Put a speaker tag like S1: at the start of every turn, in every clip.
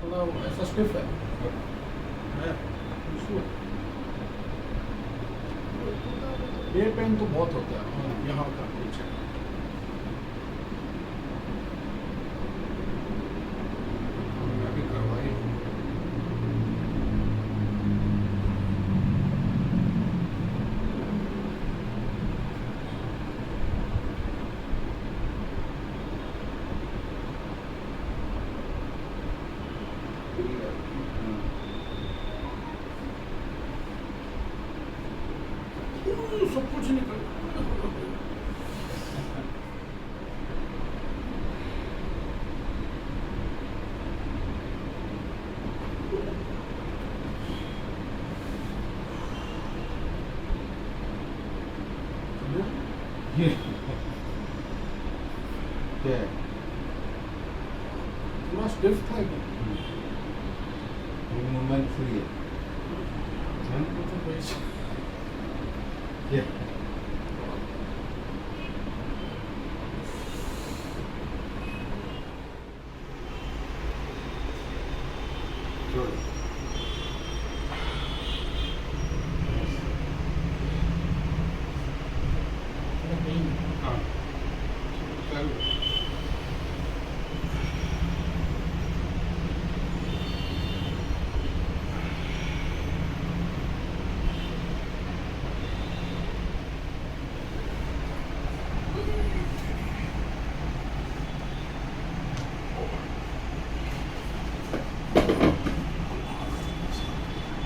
S1: थोड़ा ऐसा स्टिफ है ये पेन तो बहुत होता है यहाँ का पीछे मैं भी करवाई सब कुछ निकल
S2: क्या है?
S1: थोड़ा स्टिफ था
S2: मूवमेंट फ्री है क्या? छोड़
S1: हाँ चल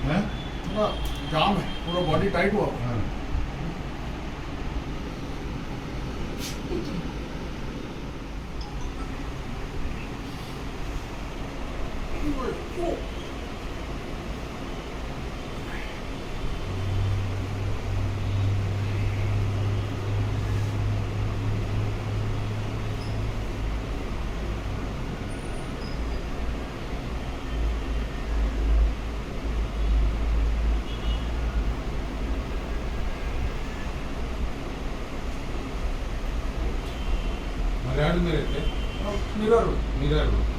S2: हाँ?
S1: थोड़ा जाम है पूरा बॉडी टाइट हुआ हुआ है।
S2: हाँ। मलाड में रहते
S1: मिरर
S2: मिरर रोड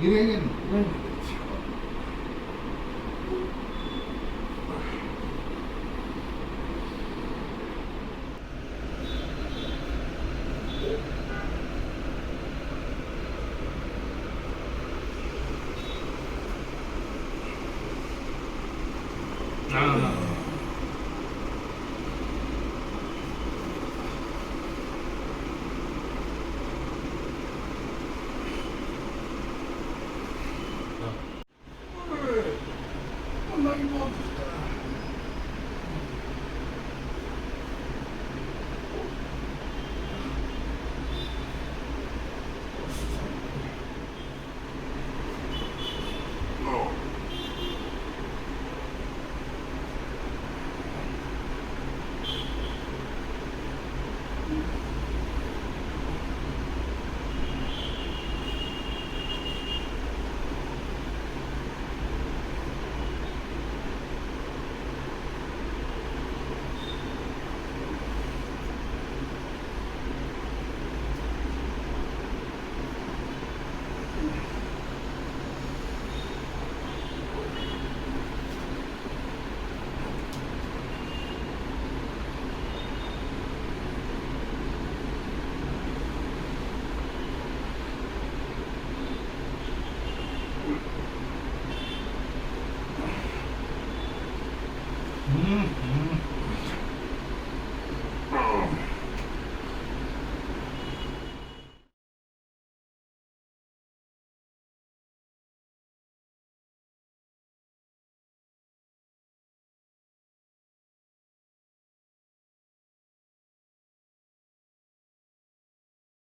S2: गिरेगा नहीं
S1: हाँ